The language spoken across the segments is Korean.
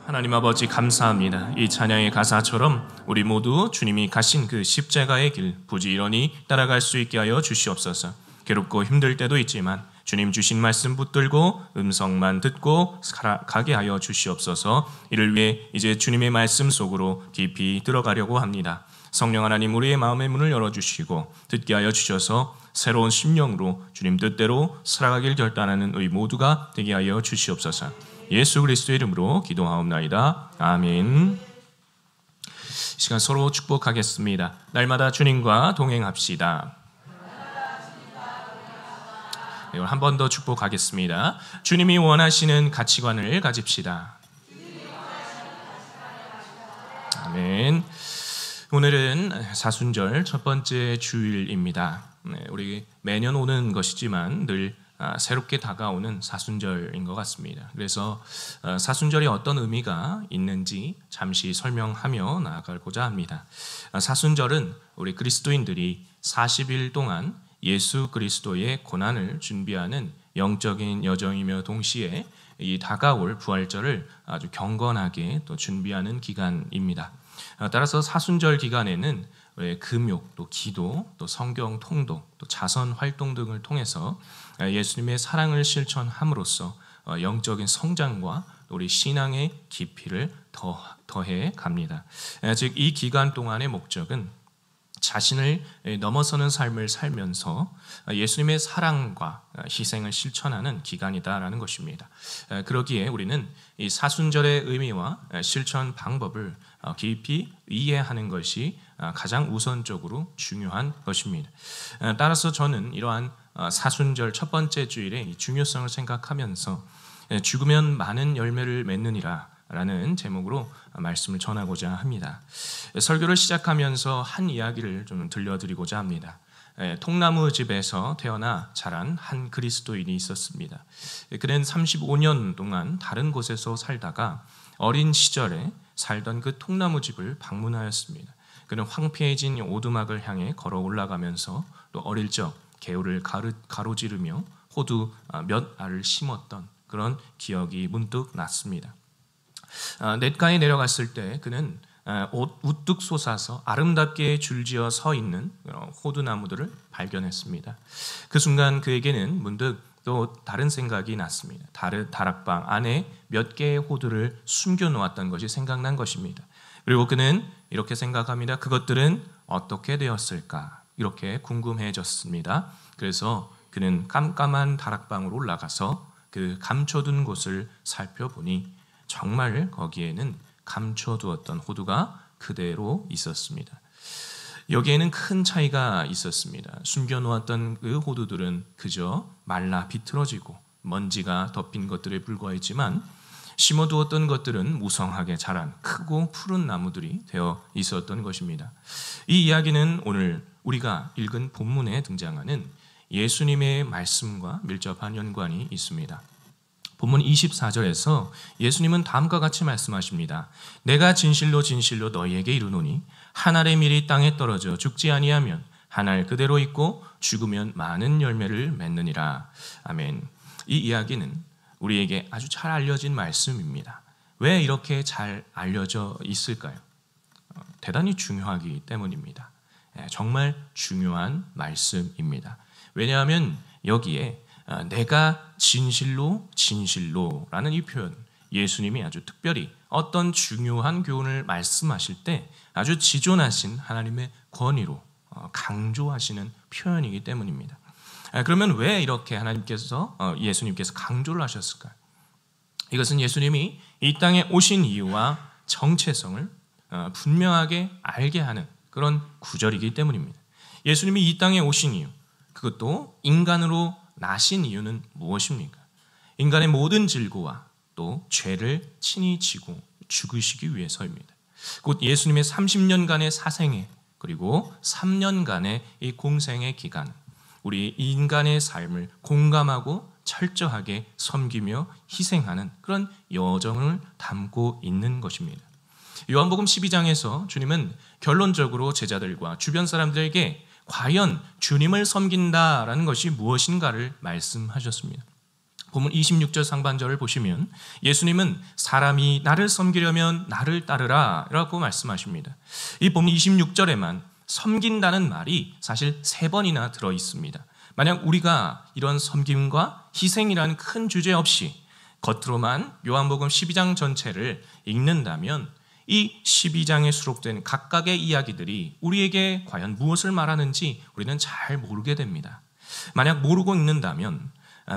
하나님 아버지 감사합니다. 이 찬양의 가사처럼 우리 모두 주님이 가신 그 십자가의 길 부지런히 따라갈 수 있게 하여 주시옵소서. 괴롭고 힘들 때도 있지만 주님 주신 말씀 붙들고 음성만 듣고 가게 하여 주시옵소서. 이를 위해 이제 주님의 말씀 속으로 깊이 들어가려고 합니다. 성령 하나님, 우리의 마음의 문을 열어주시고 듣게 하여 주셔서 새로운 심령으로 주님 뜻대로 살아가길 결단하는 우리 모두가 되게 하여 주시옵소서. 예수 그리스도의 이름으로 기도하옵나이다. 아멘. 이 시간 서로 축복하겠습니다. 날마다 주님과 동행합시다. 한 번 더 축복하겠습니다. 주님이 원하시는 가치관을 가집시다. 아멘. 오늘은 사순절 첫 번째 주일입니다. 우리 매년 오는 것이지만 늘 새롭게 다가오는 사순절인 것 같습니다. 그래서 사순절이 어떤 의미가 있는지 잠시 설명하며 나아가고자 합니다. 사순절은 우리 그리스도인들이 40일 동안 예수 그리스도의 고난을 준비하는 영적인 여정이며 동시에 이 다가올 부활절을 아주 경건하게 또 준비하는 기간입니다. 따라서 사순절 기간에는 금욕, 또 기도, 또 성경 통독, 또 자선 활동 등을 통해서 예수님의 사랑을 실천함으로써 영적인 성장과 우리 신앙의 깊이를 더해 갑니다. 즉, 이 기간 동안의 목적은 자신을 넘어서는 삶을 살면서 예수님의 사랑과 희생을 실천하는 기간이다라는 것입니다. 그러기에 우리는 이 사순절의 의미와 실천 방법을 깊이 이해하는 것이 가장 우선적으로 중요한 것입니다. 따라서 저는 이러한 사순절 첫 번째 주일의 중요성을 생각하면서 죽으면 많은 열매를 맺느니라 라는 제목으로 말씀을 전하고자 합니다. 설교를 시작하면서 한 이야기를 좀 들려드리고자 합니다. 통나무 집에서 태어나 자란 한 그리스도인이 있었습니다. 그는 35년 동안 다른 곳에서 살다가 어린 시절에 살던 그 통나무 집을 방문하였습니다. 그는 황폐해진 오두막을 향해 걸어 올라가면서 또 어릴 적 개울을 가로지르며 호두 몇 알을 심었던 그런 기억이 문득 났습니다. 냇가에 내려갔을 때 그는 우뚝 솟아서 아름답게 줄지어 서 있는 호두나무들을 발견했습니다. 그 순간 그에게는 문득 또 다른 생각이 났습니다. 다락방 안에 몇 개의 호두를 숨겨놓았던 것이 생각난 것입니다. 그리고 그는 이렇게 생각합니다. 그것들은 어떻게 되었을까? 이렇게 궁금해졌습니다. 그래서 그는 깜깜한 다락방으로 올라가서 그 감춰둔 곳을 살펴보니 정말 거기에는 감춰두었던 호두가 그대로 있었습니다. 여기에는 큰 차이가 있었습니다. 숨겨놓았던 그 호두들은 그저 말라 비틀어지고 먼지가 덮인 것들에 불과했지만 심어두었던 것들은 무성하게 자란 크고 푸른 나무들이 되어 있었던 것입니다. 이 이야기는 오늘 우리가 읽은 본문에 등장하는 예수님의 말씀과 밀접한 연관이 있습니다. 본문 24절에서 예수님은 다음과 같이 말씀하십니다. 내가 진실로 진실로 너희에게 이르노니 한 알의 밀이 땅에 떨어져 죽지 아니하면 한 알 그대로 있고 죽으면 많은 열매를 맺느니라. 아멘. 이 이야기는 우리에게 아주 잘 알려진 말씀입니다. 왜 이렇게 잘 알려져 있을까요? 대단히 중요하기 때문입니다. 정말 중요한 말씀입니다. 왜냐하면 여기에 내가 진실로 진실로라는 이 표현, 예수님이 아주 특별히 어떤 중요한 교훈을 말씀하실 때 아주 지존하신 하나님의 권위로 강조하시는 표현이기 때문입니다. 그러면 왜 이렇게 예수님께서 강조를 하셨을까요? 이것은 예수님이 이 땅에 오신 이유와 정체성을 분명하게 알게 하는 그런 구절이기 때문입니다. 예수님이 이 땅에 오신 이유, 그것도 인간으로 나신 이유는 무엇입니까? 인간의 모든 질고와 또 죄를 친히 지고 죽으시기 위해서입니다. 곧 예수님의 30년간의 사생애 그리고 3년간의 이 공생의 기간, 우리 인간의 삶을 공감하고 철저하게 섬기며 희생하는 그런 여정을 담고 있는 것입니다. 요한복음 12장에서 주님은 결론적으로 제자들과 주변 사람들에게 과연 주님을 섬긴다라는 것이 무엇인가를 말씀하셨습니다. 본문 26절 상반절을 보시면 예수님은 사람이 나를 섬기려면 나를 따르라 라고 말씀하십니다. 이 본문 26절에만 섬긴다는 말이 사실 3번이나 들어 있습니다. 만약 우리가 이런 섬김과 희생이라는 큰 주제 없이 겉으로만 요한복음 12장 전체를 읽는다면 이 12장에 수록된 각각의 이야기들이 우리에게 과연 무엇을 말하는지 우리는 잘 모르게 됩니다. 만약 모르고 읽는다면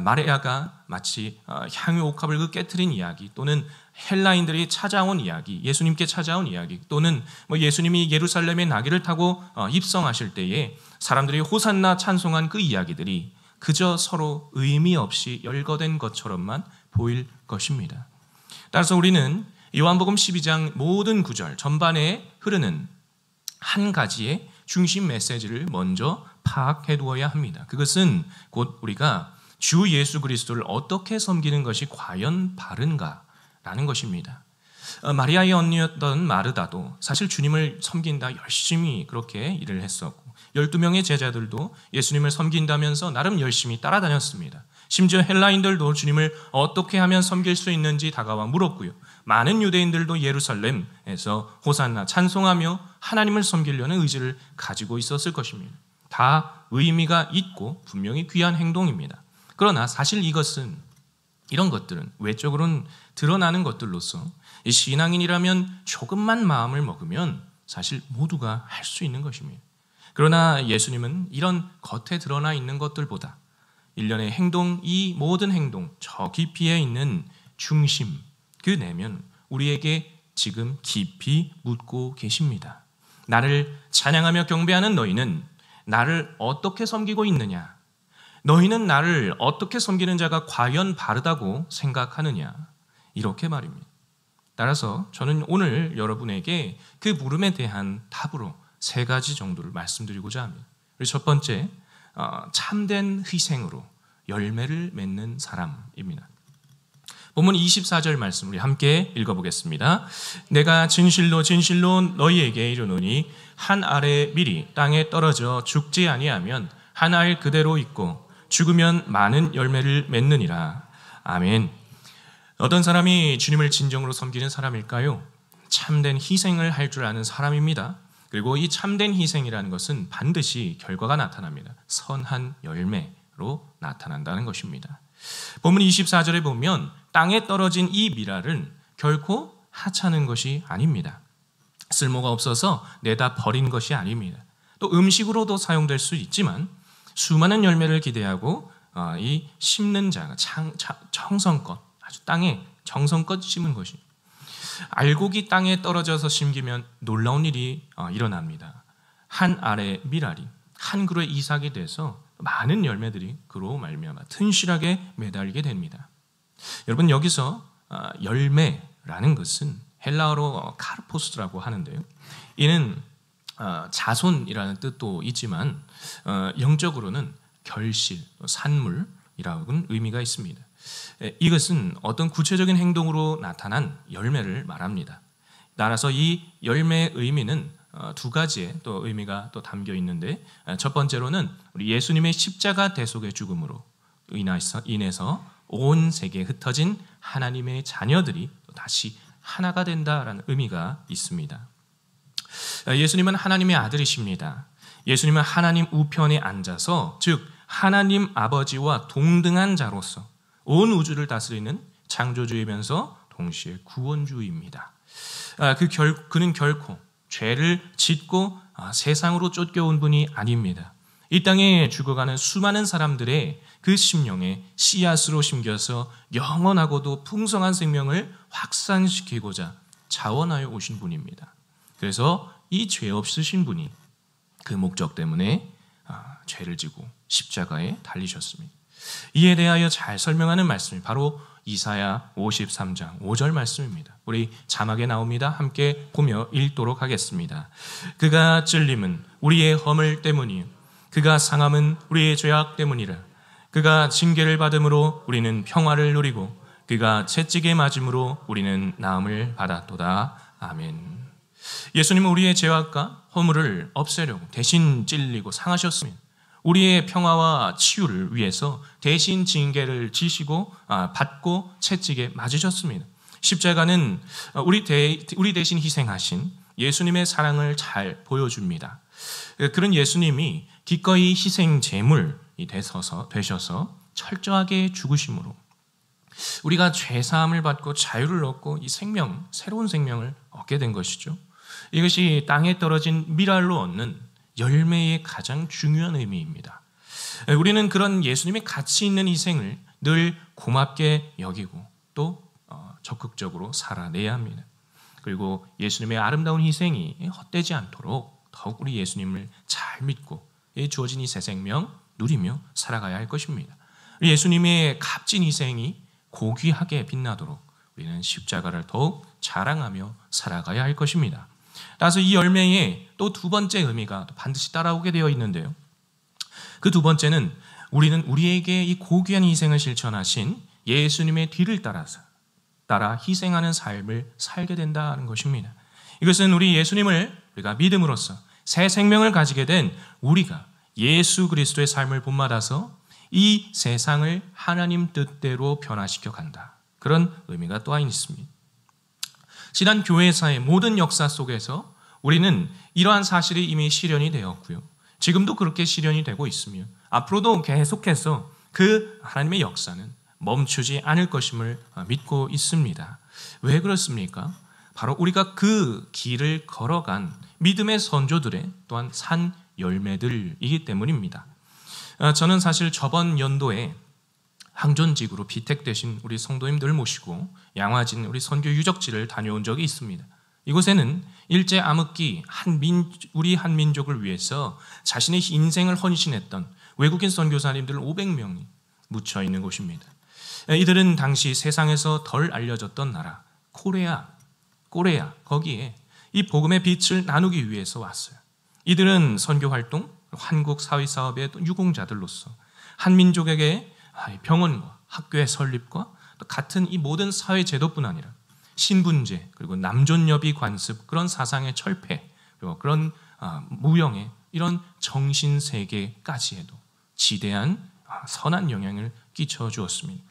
마리아가 마치 향유 옥합을 깨트린 이야기, 또는 헬라인들이 찾아온 이야기, 예수님께 찾아온 이야기, 또는 예수님이 예루살렘의 나귀를 타고 입성하실 때에 사람들이 호산나 찬송한 그 이야기들이 그저 서로 의미 없이 열거된 것처럼만 보일 것입니다. 따라서 우리는 요한복음 12장 모든 구절 전반에 흐르는 한 가지의 중심 메시지를 먼저 파악해 두어야 합니다. 그것은 곧 우리가 주 예수 그리스도를 어떻게 섬기는 것이 과연 바른가라는 것입니다. 마리아의 언니였던 마르다도 사실 주님을 섬긴다 열심히 그렇게 일을 했었고, 12명의 제자들도 예수님을 섬긴다면서 나름 열심히 따라다녔습니다. 심지어 헬라인들도 주님을 어떻게 하면 섬길 수 있는지 다가와 물었고요. 많은 유대인들도 예루살렘에서 호산나 찬송하며 하나님을 섬기려는 의지를 가지고 있었을 것입니다. 다 의미가 있고 분명히 귀한 행동입니다. 그러나 사실 이런 것들은 외적으로는 드러나는 것들로서 이 신앙인이라면 조금만 마음을 먹으면 사실 모두가 할 수 있는 것입니다. 그러나 예수님은 이런 겉에 드러나 있는 것들보다 일련의 행동, 이 모든 행동, 저 깊이에 있는 중심, 그 내면 우리에게 지금 깊이 묻고 계십니다. 나를 찬양하며 경배하는 너희는 나를 어떻게 섬기고 있느냐? 너희는 나를 어떻게 섬기는 자가 과연 바르다고 생각하느냐? 이렇게 말입니다. 따라서 저는 오늘 여러분에게 그 물음에 대한 답으로 3가지 정도를 말씀드리고자 합니다. 첫 번째, 참된 희생으로 열매를 맺는 사람입니다. 본문 24절 말씀 우리 함께 읽어보겠습니다. 내가 진실로 진실로 너희에게 이르노니 한 알의 밀이 땅에 떨어져 죽지 아니하면 한 알 그대로 있고 죽으면 많은 열매를 맺느니라. 아멘. 어떤 사람이 주님을 진정으로 섬기는 사람일까요? 참된 희생을 할 줄 아는 사람입니다. 그리고 이 참된 희생이라는 것은 반드시 결과가 나타납니다. 선한 열매로 나타난다는 것입니다. 본문 24절에 보면 땅에 떨어진 이 밀알은 결코 하찮은 것이 아닙니다. 쓸모가 없어서 내다 버린 것이 아닙니다. 또 음식으로도 사용될 수 있지만 수많은 열매를 기대하고 이 심는 자가 정성껏 아주 땅에 정성껏 심은 것이, 알곡이 땅에 떨어져서 심기면 놀라운 일이 일어납니다. 한 알의 밀알이 한 그루의 이삭이 돼서 많은 열매들이 그로 말미암아 튼실하게 매달리게 됩니다. 여러분, 여기서 열매라는 것은 헬라어로 카르포스라고 하는데요. 이는 자손이라는 뜻도 있지만 영적으로는 결실, 산물이라고는 의미가 있습니다. 이것은 어떤 구체적인 행동으로 나타난 열매를 말합니다. 따라서 이 열매의 의미는 2가지의 또 의미가 또 담겨 있는데, 첫 번째로는 우리 예수님의 십자가 대속의 죽음으로 인해서 온 세계에 흩어진 하나님의 자녀들이 다시 하나가 된다라는 의미가 있습니다. 예수님은 하나님의 아들이십니다. 예수님은 하나님 우편에 앉아서, 즉 하나님 아버지와 동등한 자로서 온 우주를 다스리는 창조주이면서 동시에 구원주입니다. 그는 결코 죄를 짓고 세상으로 쫓겨온 분이 아닙니다. 이 땅에 죽어가는 수많은 사람들의 그 심령에 씨앗으로 심겨서 영원하고도 풍성한 생명을 확산시키고자 자원하여 오신 분입니다. 그래서 이 죄 없으신 분이 그 목적 때문에 죄를 지고 십자가에 달리셨습니다. 이에 대하여 잘 설명하는 말씀이 바로 이사야 53장 5절 말씀입니다. 우리 자막에 나옵니다. 함께 보며 읽도록 하겠습니다. 그가 찔림은 우리의 허물 때문이요 그가 상함은 우리의 죄악 때문이라. 그가 징계를 받음으로 우리는 평화를 누리고 그가 채찍에 맞음으로 우리는 나음을 받았도다. 아멘. 예수님은 우리의 죄악과 허물을 없애려고 대신 찔리고 상하셨습니다. 우리의 평화와 치유를 위해서 대신 징계를 지시고 받고 채찍에 맞으셨습니다. 십자가는 우리 대신 희생하신 예수님의 사랑을 잘 보여줍니다. 그런 예수님이 기꺼이 희생 제물이 되셔서 철저하게 죽으심으로 우리가 죄사함을 받고 자유를 얻고 이 생명, 새로운 생명을 얻게 된 것이죠. 이것이 땅에 떨어진 밀알로 얻는 열매의 가장 중요한 의미입니다. 우리는 그런 예수님의 가치 있는 희생을 늘 고맙게 여기고 또 적극적으로 살아내야 합니다. 그리고 예수님의 아름다운 희생이 헛되지 않도록 더욱 우리 예수님을 잘 믿고 주어진 이 새 생명 누리며 살아가야 할 것입니다. 예수님의 값진 희생이 고귀하게 빛나도록 우리는 십자가를 더욱 자랑하며 살아가야 할 것입니다. 따라서 이 열매에 또 두 번째 의미가 반드시 따라오게 되어 있는데요. 그 두 번째는 우리는 우리에게 이 고귀한 희생을 실천하신 예수님의 뒤를 따라 희생하는 삶을 살게 된다는 것입니다. 이것은 우리 예수님을 우리가 믿음으로써 새 생명을 가지게 된 우리가 예수 그리스도의 삶을 본받아서 이 세상을 하나님 뜻대로 변화시켜 간다. 그런 의미가 또한 있습니다. 지난 교회사의 모든 역사 속에서 우리는 이러한 사실이 이미 실현이 되었고요. 지금도 그렇게 실현이 되고 있으며 앞으로도 계속해서 그 하나님의 역사는 멈추지 않을 것임을 믿고 있습니다. 왜 그렇습니까? 바로 우리가 그 길을 걸어간 믿음의 선조들의 또한 산 열매들이기 때문입니다. 저는 사실 저번 연도에 항존직으로 비택되신 우리 성도님들 모시고 양화진 우리 선교 유적지를 다녀온 적이 있습니다. 이곳에는 일제 암흑기 우리 한민족을 위해서 자신의 인생을 헌신했던 외국인 선교사님들 500명이 묻혀 있는 곳입니다. 이들은 당시 세상에서 덜 알려졌던 나라 코레아 거기에 이 복음의 빛을 나누기 위해서 왔어요. 이들은 선교활동, 한국 사회사업의 유공자들로서 한민족에게 병원과 학교의 설립과 같은 이 모든 사회제도뿐 아니라 신분제 그리고 남존여비 관습 그런 사상의 철폐 그리고 그런 무형의 이런 정신세계까지에도 지대한 선한 영향을 끼쳐주었습니다.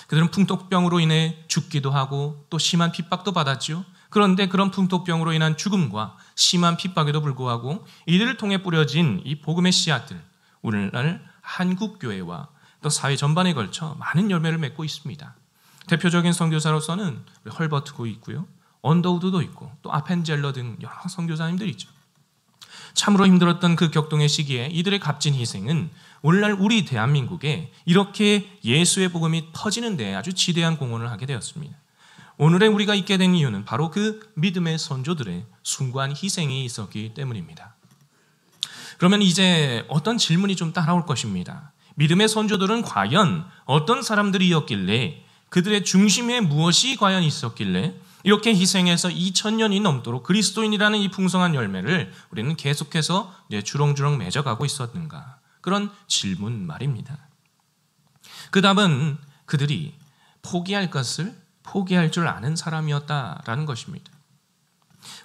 그들은 풍토병으로 인해 죽기도 하고 또 심한 핍박도 받았죠. 그런데 그런 풍토병으로 인한 죽음과 심한 핍박에도 불구하고 이들을 통해 뿌려진 이 복음의 씨앗들 오늘날 한국교회와 또 사회 전반에 걸쳐 많은 열매를 맺고 있습니다. 대표적인 선교사로서는 헐버트도 있고요. 언더우드도 있고 또 아펜젤러 등 여러 선교사님들이 있죠. 참으로 힘들었던 그 격동의 시기에 이들의 값진 희생은 오늘날 우리 대한민국에 이렇게 예수의 복음이 터지는 데 아주 지대한 공헌을 하게 되었습니다. 오늘의 우리가 있게 된 이유는 바로 그 믿음의 선조들의 숭고한 희생이 있었기 때문입니다. 그러면 이제 어떤 질문이 좀 따라올 것입니다. 믿음의 선조들은 과연 어떤 사람들이었길래 그들의 중심에 무엇이 과연 있었길래 이렇게 희생해서 2000년이 넘도록 그리스도인이라는 이 풍성한 열매를 우리는 계속해서 주렁주렁 맺어가고 있었는가? 그런 질문 말입니다. 그 답은 그들이 포기할 것을 포기할 줄 아는 사람이었다라는 것입니다.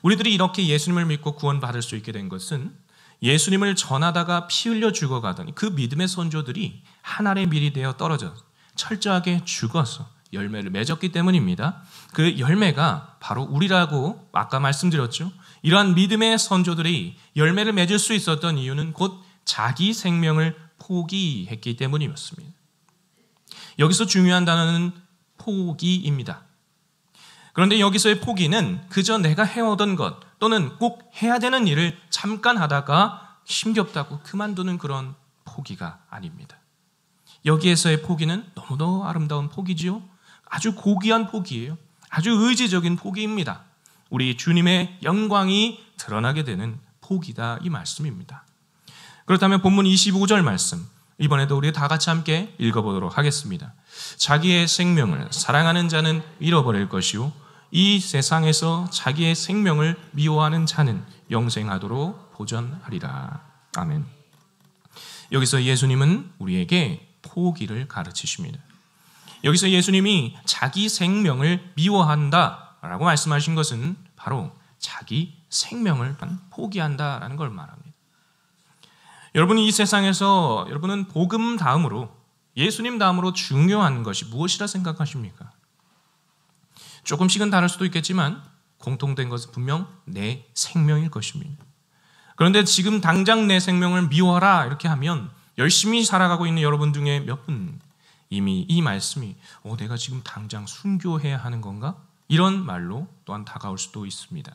우리들이 이렇게 예수님을 믿고 구원받을 수 있게 된 것은 예수님을 전하다가 피 흘려 죽어가던 그 믿음의 선조들이 한 알의 밀이 되어 떨어져 철저하게 죽어서 열매를 맺었기 때문입니다. 그 열매가 바로 우리라고 아까 말씀드렸죠. 이러한 믿음의 선조들이 열매를 맺을 수 있었던 이유는 곧 자기 생명을 포기했기 때문이었습니다. 여기서 중요한 단어는 포기입니다. 그런데 여기서의 포기는 그저 내가 해오던 것 또는 꼭 해야 되는 일을 잠깐 하다가 힘겹다고 그만두는 그런 포기가 아닙니다. 여기에서의 포기는 너무도 아름다운 포기지요. 아주 고귀한 포기예요. 아주 의지적인 포기입니다. 우리 주님의 영광이 드러나게 되는 포기다 이 말씀입니다. 그렇다면 본문 25절 말씀 이번에도 우리 다 같이 함께 읽어보도록 하겠습니다. 자기의 생명을 사랑하는 자는 잃어버릴 것이요 이 세상에서 자기의 생명을 미워하는 자는 영생하도록 보전하리라. 아멘. 여기서 예수님은 우리에게 포기를 가르치십니다. 여기서 예수님이 자기 생명을 미워한다라고 말씀하신 것은 바로 자기 생명을 포기한다라는 걸 말합니다. 여러분이 이 세상에서 여러분은 복음 다음으로, 예수님 다음으로 중요한 것이 무엇이라 생각하십니까? 조금씩은 다를 수도 있겠지만 공통된 것은 분명 내 생명일 것입니다. 그런데 지금 당장 내 생명을 미워하라 이렇게 하면 열심히 살아가고 있는 여러분 중에 몇 분 이미 이 말씀이 내가 지금 당장 순교해야 하는 건가? 이런 말로 또한 다가올 수도 있습니다.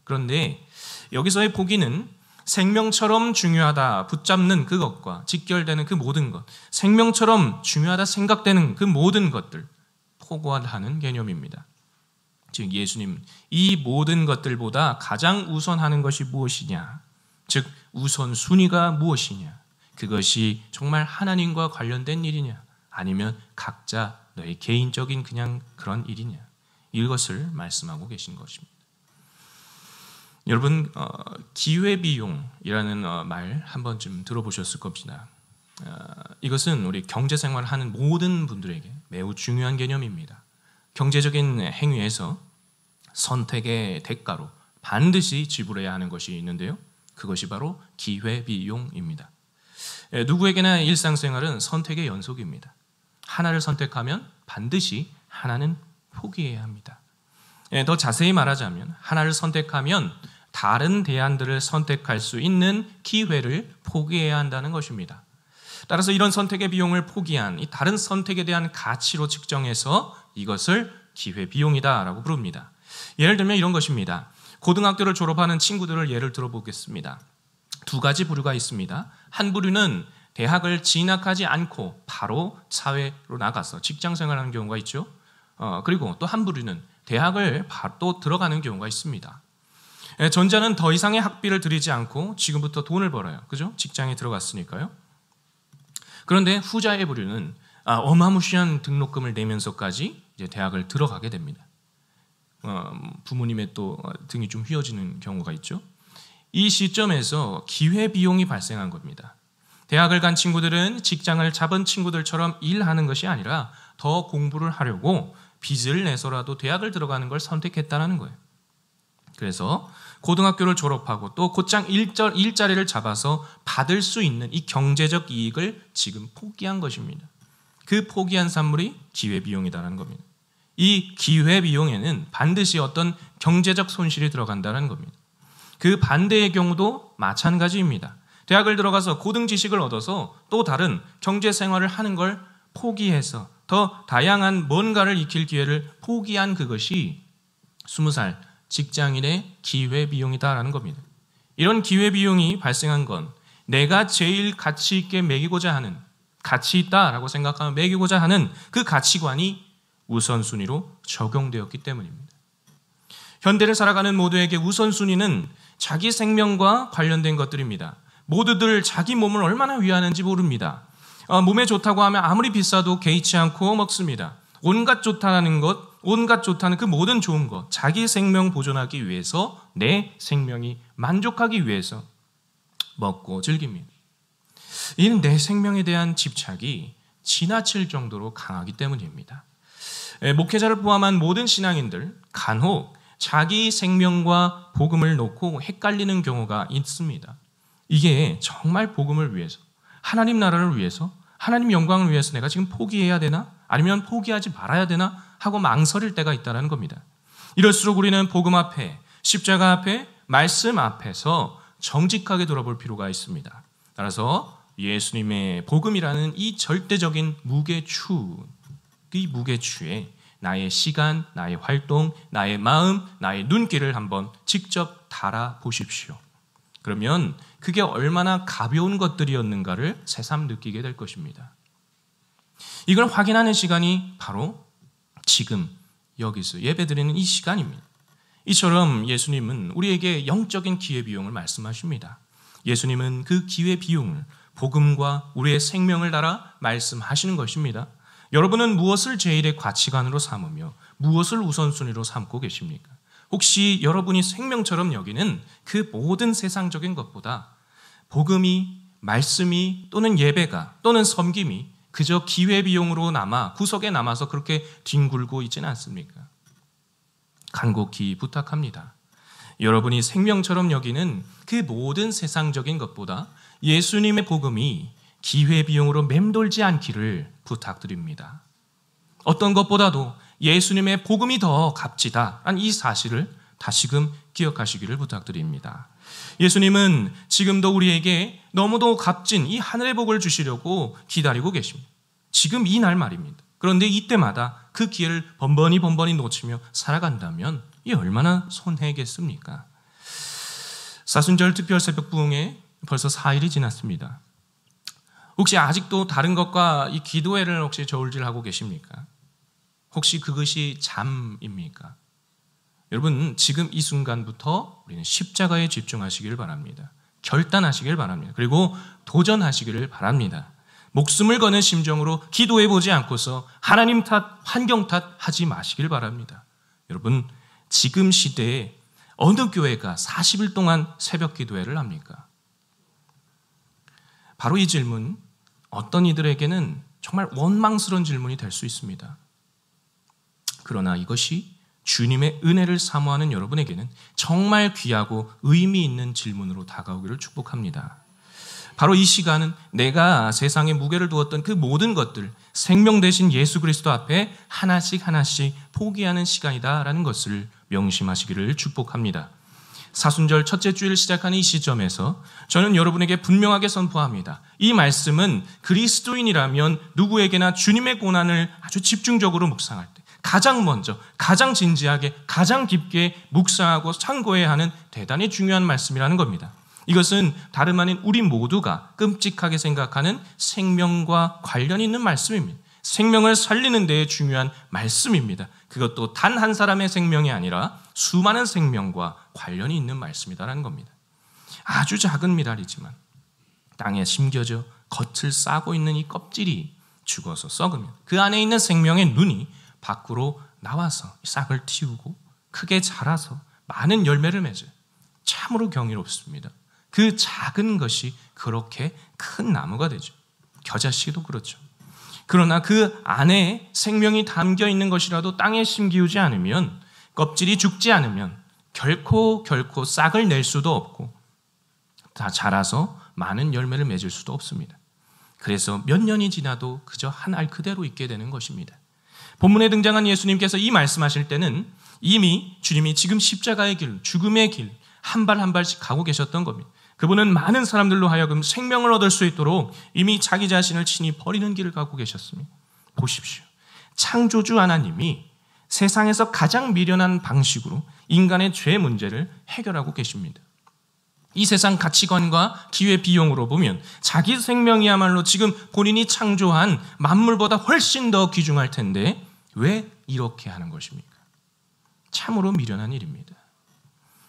그런데 여기서의 포기는 생명처럼 중요하다 붙잡는 그것과 직결되는 그 모든 것, 생명처럼 중요하다 생각되는 그 모든 것들 포고하다는 개념입니다. 즉 예수님, 이 모든 것들보다 가장 우선하는 것이 무엇이냐, 즉 우선순위가 무엇이냐, 그것이 정말 하나님과 관련된 일이냐, 아니면 각자 너의 개인적인 그냥 그런 일이냐, 이것을 말씀하고 계신 것입니다. 여러분, 기회비용이라는 말 한 번쯤 들어보셨을 겁니다. 이것은 우리 경제생활을 하는 모든 분들에게 매우 중요한 개념입니다. 경제적인 행위에서 선택의 대가로 반드시 지불해야 하는 것이 있는데요, 그것이 바로 기회비용입니다. 누구에게나 일상생활은 선택의 연속입니다. 하나를 선택하면 반드시 하나는 포기해야 합니다. 더 자세히 말하자면 하나를 선택하면 다른 대안들을 선택할 수 있는 기회를 포기해야 한다는 것입니다. 따라서 이런 선택의 비용을 포기한 이 다른 선택에 대한 가치로 측정해서 이것을 기회비용이다라고 부릅니다. 예를 들면 이런 것입니다. 고등학교를 졸업하는 친구들을 예를 들어보겠습니다. 두 가지 부류가 있습니다. 한 부류는 대학을 진학하지 않고 바로 사회로 나가서 직장 생활하는 경우가 있죠. 그리고 또 한 부류는 대학을 또 들어가는 경우가 있습니다. 전자는 더 이상의 학비를 들이지 않고 지금부터 돈을 벌어요. 그죠? 직장에 들어갔으니까요. 그런데 후자의 부류는 어마무시한 등록금을 내면서까지 이제 대학을 들어가게 됩니다. 부모님의 또 등이 좀 휘어지는 경우가 있죠. 이 시점에서 기회비용이 발생한 겁니다. 대학을 간 친구들은 직장을 잡은 친구들처럼 일하는 것이 아니라 더 공부를 하려고 빚을 내서라도 대학을 들어가는 걸 선택했다는 거예요. 그래서 고등학교를 졸업하고 또 곧장 일자리를 잡아서 받을 수 있는 이 경제적 이익을 지금 포기한 것입니다. 그 포기한 산물이 기회비용이다라는 겁니다. 이 기회비용에는 반드시 어떤 경제적 손실이 들어간다는 겁니다. 그 반대의 경우도 마찬가지입니다. 대학을 들어가서 고등 지식을 얻어서 또 다른 경제 생활을 하는 걸 포기해서 더 다양한 뭔가를 익힐 기회를 포기한 그것이 20살 직장인의 기회비용이다라는 겁니다. 이런 기회비용이 발생한 건 내가 제일 가치 있게 매기고자 하는, 가치 있다라고 생각하면 매기고자 하는 그 가치관이 우선순위로 적용되었기 때문입니다. 현대를 살아가는 모두에게 우선순위는 자기 생명과 관련된 것들입니다. 모두들 자기 몸을 얼마나 위하는지 모릅니다. 몸에 좋다고 하면 아무리 비싸도 개의치 않고 먹습니다. 온갖 좋다는 것, 온갖 좋다는 그 모든 좋은 것, 자기 생명 보존하기 위해서, 내 생명이 만족하기 위해서 먹고 즐깁니다. 이는 내 생명에 대한 집착이 지나칠 정도로 강하기 때문입니다. 목회자를 포함한 모든 신앙인들 간혹 자기 생명과 복음을 놓고 헷갈리는 경우가 있습니다. 이게 정말 복음을 위해서, 하나님 나라를 위해서, 하나님 영광을 위해서 내가 지금 포기해야 되나? 아니면 포기하지 말아야 되나? 하고 망설일 때가 있다는 겁니다. 이럴수록 우리는 복음 앞에, 십자가 앞에, 말씀 앞에서 정직하게 돌아볼 필요가 있습니다. 따라서 예수님의 복음이라는 이 절대적인 무게추, 이 무게추에 나의 시간, 나의 활동, 나의 마음, 나의 눈길을 한번 직접 달아보십시오. 그러면 그게 얼마나 가벼운 것들이었는가를 새삼 느끼게 될 것입니다. 이걸 확인하는 시간이 바로 지금 여기서 예배드리는 이 시간입니다. 이처럼 예수님은 우리에게 영적인 기회비용을 말씀하십니다. 예수님은 그 기회비용을 복음과 우리의 생명을 달아 말씀하시는 것입니다. 여러분은 무엇을 제일의 가치관으로 삼으며 무엇을 우선순위로 삼고 계십니까? 혹시 여러분이 생명처럼 여기는 그 모든 세상적인 것보다 복음이, 말씀이 또는 예배가 또는 섬김이 그저 기회비용으로 남아 구석에 남아서 그렇게 뒹굴고 있지는 않습니까? 간곡히 부탁합니다. 여러분이 생명처럼 여기는 그 모든 세상적인 것보다 예수님의 복음이 기회비용으로 맴돌지 않기를 부탁드립니다. 어떤 것보다도 예수님의 복음이 더 값지다라는 이 사실을 다시금 기억하시기를 부탁드립니다. 예수님은 지금도 우리에게 너무도 값진 이 하늘의 복을 주시려고 기다리고 계십니다. 지금 이 날 말입니다. 그런데 이때마다 그 기회를 번번이 놓치며 살아간다면 이 얼마나 손해겠습니까? 사순절 특별 새벽 부흥에 벌써 4일이 지났습니다. 혹시 아직도 다른 것과 이 기도회를 혹시 저울질하고 계십니까? 혹시 그것이 잠입니까? 여러분, 지금 이 순간부터 우리는 십자가에 집중하시기를 바랍니다. 결단하시길 바랍니다. 그리고 도전하시기를 바랍니다. 목숨을 거는 심정으로 기도해 보지 않고서 하나님 탓, 환경 탓 하지 마시길 바랍니다. 여러분, 지금 시대에 어느 교회가 40일 동안 새벽 기도회를 합니까? 바로 이 질문, 어떤 이들에게는 정말 원망스러운 질문이 될 수 있습니다. 그러나 이것이 주님의 은혜를 사모하는 여러분에게는 정말 귀하고 의미 있는 질문으로 다가오기를 축복합니다. 바로 이 시간은 내가 세상에 무게를 두었던 그 모든 것들, 생명 되신 예수 그리스도 앞에 하나씩 포기하는 시간이다라는 것을 명심하시기를 축복합니다. 사순절 첫째 주일 시작하는 이 시점에서 저는 여러분에게 분명하게 선포합니다. 이 말씀은 그리스도인이라면 누구에게나 주님의 고난을 아주 집중적으로 묵상할 때 가장 먼저, 가장 진지하게, 가장 깊게 묵상하고 참고해야 하는 대단히 중요한 말씀이라는 겁니다. 이것은 다름 아닌 우리 모두가 끔찍하게 생각하는 생명과 관련이 있는 말씀입니다. 생명을 살리는 데에 중요한 말씀입니다. 그것도 단 한 사람의 생명이 아니라 수많은 생명과 관련이 있는 말씀이다라는 겁니다. 아주 작은 미랄이지만 땅에 심겨져 겉을 싸고 있는 이 껍질이 죽어서 썩으면 그 안에 있는 생명의 눈이 밖으로 나와서 싹을 틔우고 크게 자라서 많은 열매를 맺어요. 참으로 경이롭습니다. 그 작은 것이 그렇게 큰 나무가 되죠. 겨자씨도 그렇죠. 그러나 그 안에 생명이 담겨 있는 것이라도 땅에 심기우지 않으면, 껍질이 죽지 않으면 결코 싹을 낼 수도 없고 다 자라서 많은 열매를 맺을 수도 없습니다. 그래서 몇 년이 지나도 그저 한 알 그대로 있게 되는 것입니다. 본문에 등장한 예수님께서 이 말씀하실 때는 이미 주님이 지금 십자가의 길, 죽음의 길 한 발 한 발씩 가고 계셨던 겁니다. 그분은 많은 사람들로 하여금 생명을 얻을 수 있도록 이미 자기 자신을 친히 버리는 길을 가고 계셨습니다. 보십시오. 창조주 하나님이 세상에서 가장 미련한 방식으로 인간의 죄 문제를 해결하고 계십니다. 이 세상 가치관과 기회 비용으로 보면 자기 생명이야말로 지금 본인이 창조한 만물보다 훨씬 더 귀중할 텐데 왜 이렇게 하는 것입니까? 참으로 미련한 일입니다.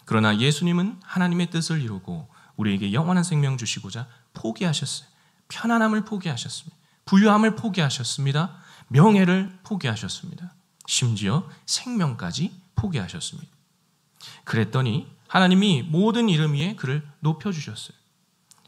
그러나 예수님은 하나님의 뜻을 이루고 우리에게 영원한 생명 주시고자 포기하셨어요. 편안함을 포기하셨습니다. 부유함을 포기하셨습니다. 명예를 포기하셨습니다. 심지어 생명까지 포기하셨습니다. 그랬더니 하나님이 모든 이름 위에 그를 높여주셨어요.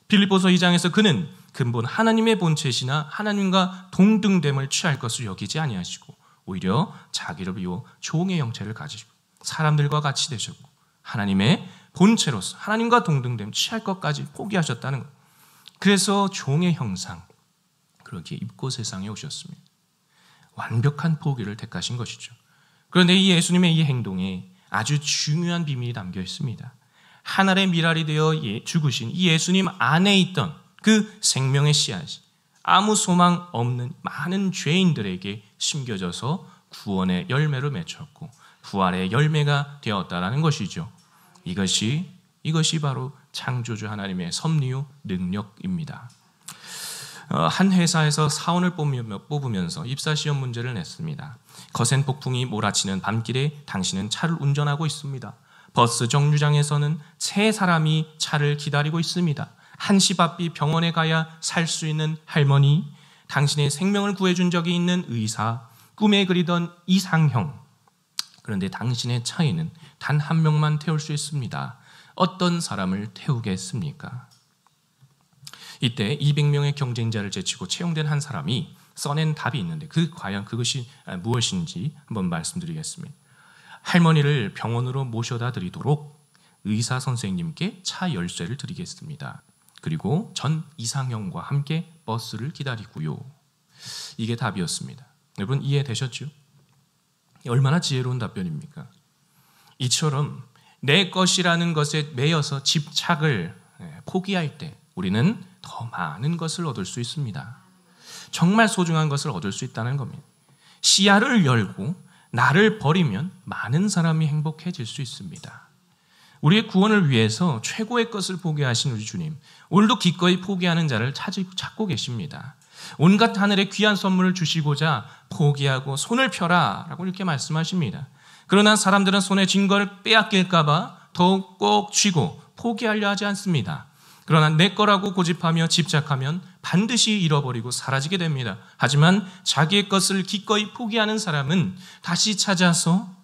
빌립보서 2장에서 그는 근본 하나님의 본체시나 하나님과 동등됨을 취할 것을 여기지 아니하시고 오히려 자기를 비워 종의 형체를 가지시고 사람들과 같이 되셨고 하나님의 본체로서 하나님과 동등됨 취할 것까지 포기하셨다는 것. 그래서 종의 형상 그렇게 입고 세상에 오셨습니다. 완벽한 포기를 택하신 것이죠. 그런데 이 예수님의 이 행동에 아주 중요한 비밀이 담겨 있습니다. 하늘의 미랄이 되어 죽으신 이 예수님 안에 있던 그 생명의 씨앗이 아무 소망 없는 많은 죄인들에게 심겨져서 구원의 열매를 맺혔고 부활의 열매가 되었다라는 것이죠. 이것이 바로 창조주 하나님의 섭리요 능력입니다. 한 회사에서 사원을 뽑으면서 입사시험 문제를 냈습니다. 거센 폭풍이 몰아치는 밤길에 당신은 차를 운전하고 있습니다. 버스 정류장에서는 세 사람이 차를 기다리고 있습니다. 한시 바삐 병원에 가야 살 수 있는 할머니, 당신의 생명을 구해준 적이 있는 의사, 꿈에 그리던 이상형. 그런데 당신의 차에는 단 한 명만 태울 수 있습니다. 어떤 사람을 태우겠습니까? 이때 200명의 경쟁자를 제치고 채용된 한 사람이 써낸 답이 있는데 과연 그것이 무엇인지 한번 말씀드리겠습니다. 할머니를 병원으로 모셔다 드리도록 의사 선생님께 차 열쇠를 드리겠습니다. 그리고 전 이상형과 함께 버스를 기다리고요. 이게 답이었습니다. 여러분 이해되셨죠? 얼마나 지혜로운 답변입니까? 이처럼 내 것이라는 것에 매여서 집착을 포기할 때 우리는 더 많은 것을 얻을 수 있습니다. 정말 소중한 것을 얻을 수 있다는 겁니다. 시야를 열고 나를 버리면 많은 사람이 행복해질 수 있습니다. 우리의 구원을 위해서 최고의 것을 포기하신 우리 주님, 오늘도 기꺼이 포기하는 자를 찾고 계십니다. 온갖 하늘의 귀한 선물을 주시고자 포기하고 손을 펴라 라고 이렇게 말씀하십니다. 그러나 사람들은 손에 쥔 걸 빼앗길까 봐 더욱 꼭 쥐고 포기하려 하지 않습니다. 그러나 내 거라고 고집하며 집착하면 반드시 잃어버리고 사라지게 됩니다. 하지만 자기의 것을 기꺼이 포기하는 사람은 다시 찾아서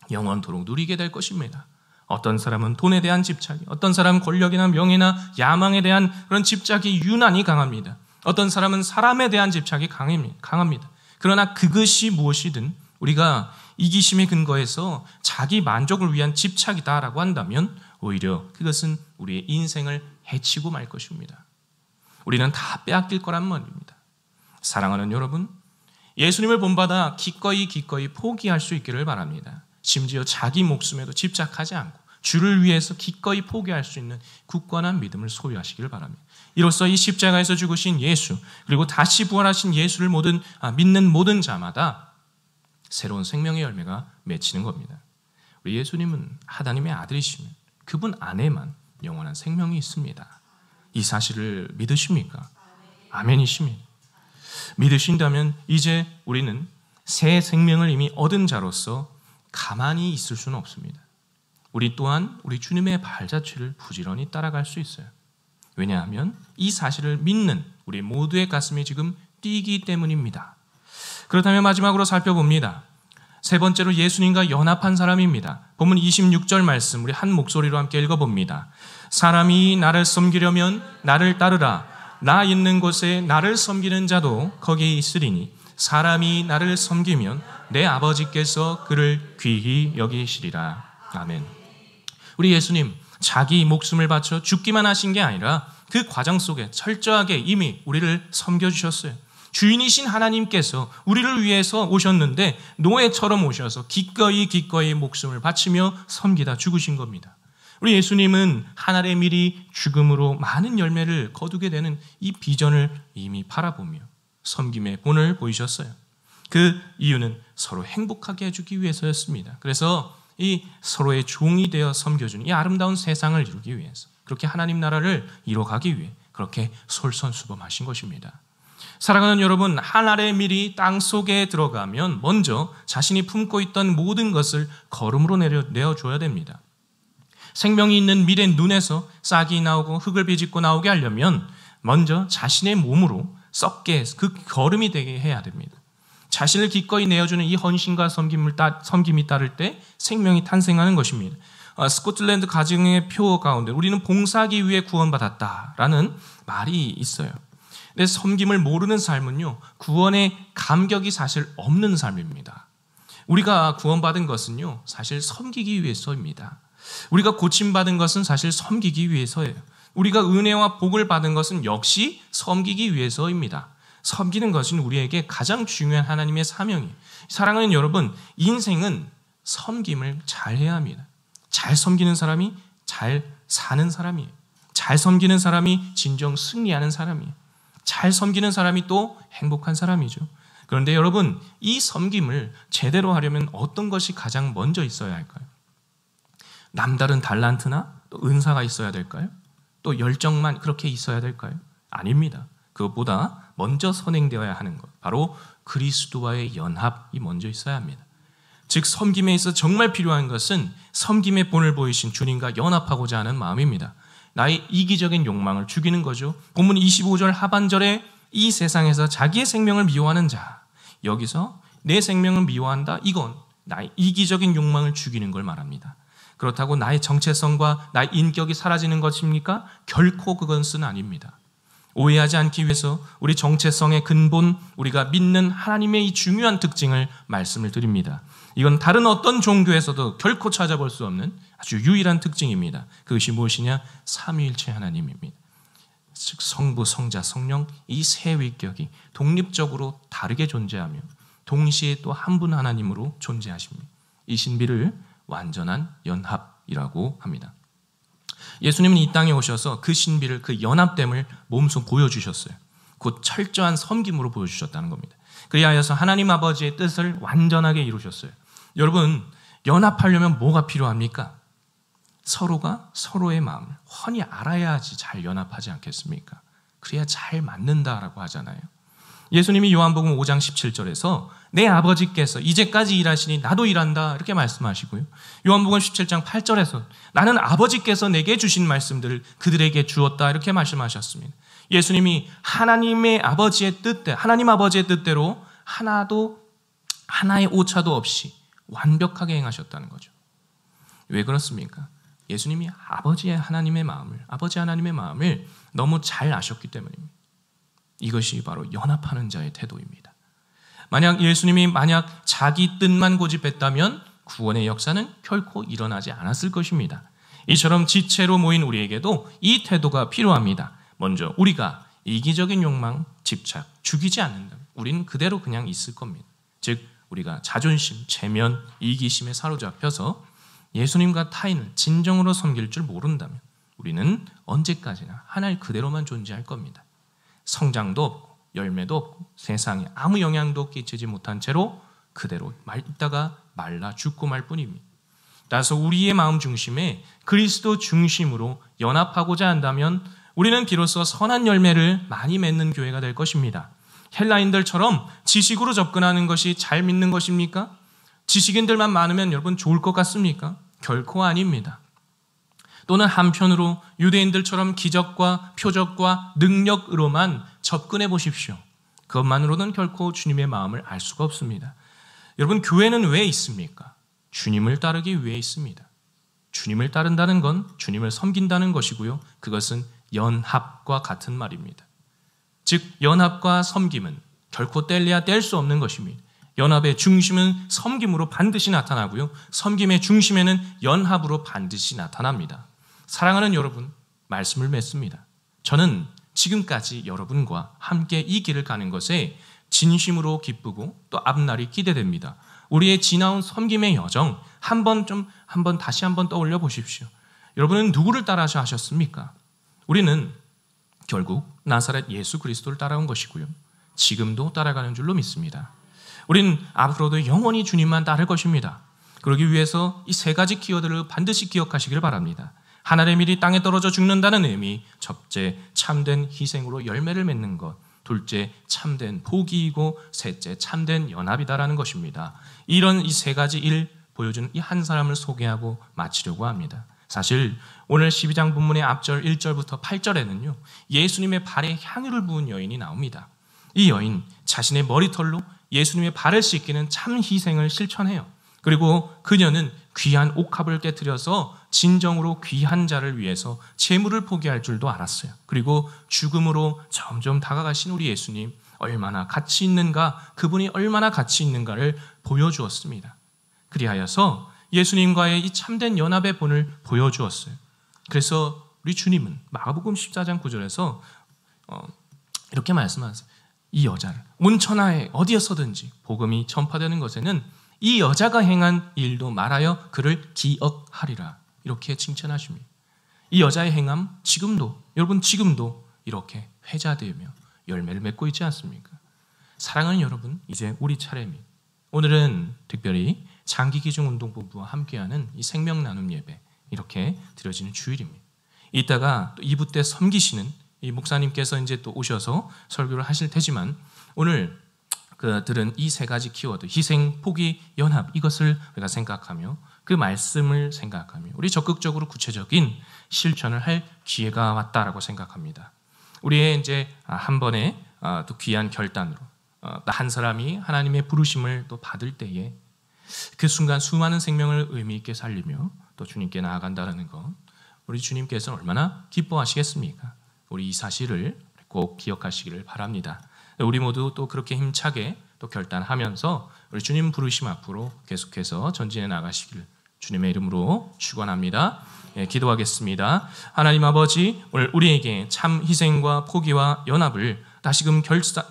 영원토록 누리게 될 것입니다. 어떤 사람은 돈에 대한 집착이, 어떤 사람은 권력이나 명예나 야망에 대한 그런 집착이 유난히 강합니다. 어떤 사람은 사람에 대한 집착이 강합니다. 그러나 그것이 무엇이든 우리가 이기심의 근거에서 자기 만족을 위한 집착이다라고 한다면 오히려 그것은 우리의 인생을 해치고 말 것입니다. 우리는 다 빼앗길 거란 말입니다. 사랑하는 여러분, 예수님을 본받아 기꺼이 포기할 수 있기를 바랍니다. 심지어 자기 목숨에도 집착하지 않고 주를 위해서 기꺼이 포기할 수 있는 굳건한 믿음을 소유하시기를 바랍니다. 이로써 이 십자가에서 죽으신 예수, 그리고 다시 부활하신 예수를 믿는 모든 자마다 새로운 생명의 열매가 맺히는 겁니다. 우리 예수님은 하나님의 아들이시면 그분 안에만 영원한 생명이 있습니다. 이 사실을 믿으십니까? 아멘이십니다. 믿으신다면 이제 우리는 새 생명을 이미 얻은 자로서 가만히 있을 수는 없습니다. 우리 또한 우리 주님의 발자취를 부지런히 따라갈 수 있어요. 왜냐하면 이 사실을 믿는 우리 모두의 가슴이 지금 뛰기 때문입니다. 그렇다면 마지막으로 살펴봅니다. 세 번째로 예수님과 연합한 사람입니다. 본문 26절 말씀 우리 한 목소리로 함께 읽어봅니다. 사람이 나를 섬기려면 나를 따르라. 나 있는 곳에 나를 섬기는 자도 거기에 있으리니 사람이 나를 섬기면 내 아버지께서 그를 귀히 여기시리라. 아멘. 우리 예수님 자기 목숨을 바쳐 죽기만 하신 게 아니라 그 과정 속에 철저하게 이미 우리를 섬겨주셨어요. 주인이신 하나님께서 우리를 위해서 오셨는데 노예처럼 오셔서 기꺼이 목숨을 바치며 섬기다 죽으신 겁니다. 우리 예수님은 하늘의 밀이 죽음으로 많은 열매를 거두게 되는 이 비전을 이미 바라보며 섬김의 본을 보이셨어요. 그 이유는 서로 행복하게 해주기 위해서였습니다. 그래서 이 서로의 종이 되어 섬겨주는 이 아름다운 세상을 이루기 위해서, 그렇게 하나님 나라를 이뤄가기 위해 그렇게 솔선수범하신 것입니다. 사랑하는 여러분, 하늘의 밀이 땅 속에 들어가면 먼저 자신이 품고 있던 모든 것을 거름으로 내어줘야 됩니다. 생명이 있는 밀의 눈에서 싹이 나오고 흙을 비집고 나오게 하려면 먼저 자신의 몸으로 썩게 그 거름이 되게 해야 됩니다. 자신을 기꺼이 내어주는 이 헌신과 섬김이 따를 때 생명이 탄생하는 것입니다. 스코틀랜드 가정의 표 가운데 우리는 봉사하기 위해 구원받았다라는 말이 있어요. 근데 섬김을 모르는 삶은요, 구원의 감격이 사실 없는 삶입니다. 우리가 구원받은 것은요, 사실 섬기기 위해서입니다. 우리가 고침받은 것은 사실 섬기기 위해서예요. 우리가 은혜와 복을 받은 것은 역시 섬기기 위해서입니다. 섬기는 것은 우리에게 가장 중요한 하나님의 사명이에요. 사랑하는 여러분, 인생은 섬김을 잘 해야 합니다. 잘 섬기는 사람이 잘 사는 사람이에요. 잘 섬기는 사람이 진정 승리하는 사람이에요. 잘 섬기는 사람이 또 행복한 사람이죠. 그런데 여러분, 이 섬김을 제대로 하려면 어떤 것이 가장 먼저 있어야 할까요? 남다른 달란트나 또 은사가 있어야 될까요? 또 열정만 그렇게 있어야 될까요? 아닙니다. 그것보다 먼저 선행되어야 하는 것, 바로 그리스도와의 연합이 먼저 있어야 합니다. 즉 섬김에 있어 정말 필요한 것은 섬김의 본을 보이신 주님과 연합하고자 하는 마음입니다. 나의 이기적인 욕망을 죽이는 거죠. 본문 25절 하반절에 이 세상에서 자기의 생명을 미워하는 자, 여기서 내 생명을 미워한다, 이건 나의 이기적인 욕망을 죽이는 걸 말합니다. 그렇다고 나의 정체성과 나의 인격이 사라지는 것입니까? 결코 그것은 아닙니다. 오해하지 않기 위해서 우리 정체성의 근본, 우리가 믿는 하나님의 이 중요한 특징을 말씀을 드립니다. 이건 다른 어떤 종교에서도 결코 찾아볼 수 없는 아주 유일한 특징입니다. 그것이 무엇이냐? 삼위일체 하나님입니다. 즉 성부, 성자, 성령 이 세 위격이 독립적으로 다르게 존재하며 동시에 또 한 분 하나님으로 존재하십니다. 이 신비를 완전한 연합이라고 합니다. 예수님은 이 땅에 오셔서 그 신비를, 그 연합됨을 몸소 보여주셨어요. 곧 철저한 섬김으로 보여주셨다는 겁니다. 그리하여서 하나님 아버지의 뜻을 완전하게 이루셨어요. 여러분, 연합하려면 뭐가 필요합니까? 서로가 서로의 마음을 훤히 알아야지 잘 연합하지 않겠습니까? 그래야 잘 맞는다라고 하잖아요. 예수님이 요한복음 5장 17절에서 내 아버지께서 이제까지 일하시니 나도 일한다 이렇게 말씀하시고요. 요한복음 17장 8절에서 나는 아버지께서 내게 주신 말씀들을 그들에게 주었다 이렇게 말씀하셨습니다. 예수님이 하나님 아버지의 뜻대로 하나의 오차도 없이 완벽하게 행하셨다는 거죠. 왜 그렇습니까? 예수님이 아버지 하나님의 마음을 너무 잘 아셨기 때문입니다. 이것이 바로 연합하는 자의 태도입니다. 예수님이 자기 뜻만 고집했다면 구원의 역사는 결코 일어나지 않았을 것입니다. 이처럼 지체로 모인 우리에게도 이 태도가 필요합니다. 먼저 우리가 이기적인 욕망, 집착, 죽이지 않는다면 우리는 그대로 그냥 있을 겁니다. 즉 우리가 자존심, 체면, 이기심에 사로잡혀서 예수님과 타인을 진정으로 섬길 줄 모른다면 우리는 언제까지나 하나님 그대로만 존재할 겁니다. 성장도 없고 열매도 없고 세상에 아무 영향도 끼치지 못한 채로 그대로 있다가 말라 죽고 말 뿐입니다. 따라서 우리의 마음 중심에 그리스도 중심으로 연합하고자 한다면 우리는 비로소 선한 열매를 많이 맺는 교회가 될 것입니다. 헬라인들처럼 지식으로 접근하는 것이 잘 믿는 것입니까? 지식인들만 많으면 여러분 좋을 것 같습니까? 결코 아닙니다. 또는 한편으로 유대인들처럼 기적과 표적과 능력으로만 접근해 보십시오. 그것만으로는 결코 주님의 마음을 알 수가 없습니다. 여러분, 교회는 왜 있습니까? 주님을 따르기 위해 있습니다. 주님을 따른다는 건 주님을 섬긴다는 것이고요. 그것은 연합과 같은 말입니다. 즉 연합과 섬김은 결코 뗄래야 뗄 수 없는 것입니다. 연합의 중심은 섬김으로 반드시 나타나고요. 섬김의 중심에는 연합으로 반드시 나타납니다. 사랑하는 여러분, 말씀을 맺습니다. 저는 지금까지 여러분과 함께 이 길을 가는 것에 진심으로 기쁘고 또 앞날이 기대됩니다. 우리의 지나온 섬김의 여정 다시 한번 떠올려 보십시오. 여러분은 누구를 따라서 하셨습니까? 우리는 결국 나사렛 예수 그리스도를 따라온 것이고요. 지금도 따라가는 줄로 믿습니다. 우리는 앞으로도 영원히 주님만 따를 것입니다. 그러기 위해서 이 세 가지 키워드를 반드시 기억하시길 바랍니다. 하늘의 밀이 땅에 떨어져 죽는다는 의미, 첫째, 참된 희생으로 열매를 맺는 것, 둘째, 참된 포기이고 셋째, 참된 연합이다라는 것입니다. 이런 이 세 가지 일 보여주는 이 한 사람을 소개하고 마치려고 합니다. 사실 오늘 12장 본문의 앞절 1절부터 8절에는요. 예수님의 발에 향유를 부은 여인이 나옵니다. 이 여인 자신의 머리털로 예수님의 발을 씻기는 참 희생을 실천해요. 그리고 그녀는 귀한 옥합을 깨트려서 진정으로 귀한 자를 위해서 재물을 포기할 줄도 알았어요. 그리고 죽음으로 점점 다가가신 우리 예수님 얼마나 가치 있는가, 그분이 얼마나 가치 있는가를 보여주었습니다. 그리하여서 예수님과의 이 참된 연합의 본을 보여주었어요. 그래서 우리 주님은 마가복음 14장 9절에서 이렇게 말씀하세요. 이 여자를 온 천하에 어디에서든지 복음이 전파되는 것에는 이 여자가 행한 일도 말하여 그를 기억하리라. 이렇게 칭찬하십니다. 이 여자의 행함 여러분 지금도 이렇게 회자되며 열매를 맺고 있지 않습니까? 사랑하는 여러분, 이제 우리 차례입니다. 오늘은 특별히 장기기중운동본부와 함께하는 이 생명 나눔 예배 이렇게 드려지는 주일입니다. 이따가 또 2부 때 섬기시는 이 목사님께서 이제 또 오셔서 설교를 하실 테지만 오늘 들은 이 세 가지 키워드, 희생, 포기, 연합, 이것을 우리가 생각하며 그 말씀을 생각하며 우리 적극적으로 구체적인 실천을 할 기회가 왔다라고 생각합니다. 우리의 이제 한 번에 또 귀한 결단으로 한 사람이 하나님의 부르심을 또 받을 때에 그 순간 수많은 생명을 의미 있게 살리며 또 주님께 나아간다는 것, 우리 주님께서는 얼마나 기뻐하시겠습니까? 우리 이 사실을 꼭 기억하시기를 바랍니다. 우리 모두 또 그렇게 힘차게 또 결단하면서 우리 주님 부르심 앞으로 계속해서 전진해 나가시길 주님의 이름으로 축원합니다. 기도하겠습니다. 하나님 아버지, 오늘 우리에게 참 희생과 포기와 연합을 다시금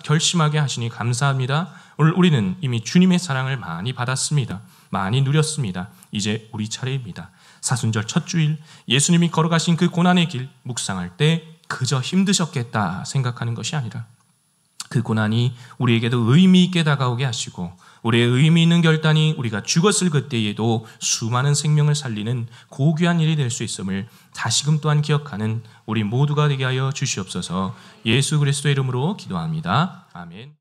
결심하게 하시니 감사합니다. 오늘 우리는 이미 주님의 사랑을 많이 받았습니다. 많이 누렸습니다. 이제 우리 차례입니다. 사순절 첫 주일 예수님이 걸어가신 그 고난의 길 묵상할 때 그저 힘드셨겠다 생각하는 것이 아니라 그 고난이 우리에게도 의미 있게 다가오게 하시고 우리의 의미 있는 결단이 우리가 죽었을 그때에도 수많은 생명을 살리는 고귀한 일이 될 수 있음을 다시금 또한 기억하는 우리 모두가 되게 하여 주시옵소서. 예수 그리스도의 이름으로 기도합니다. 아멘.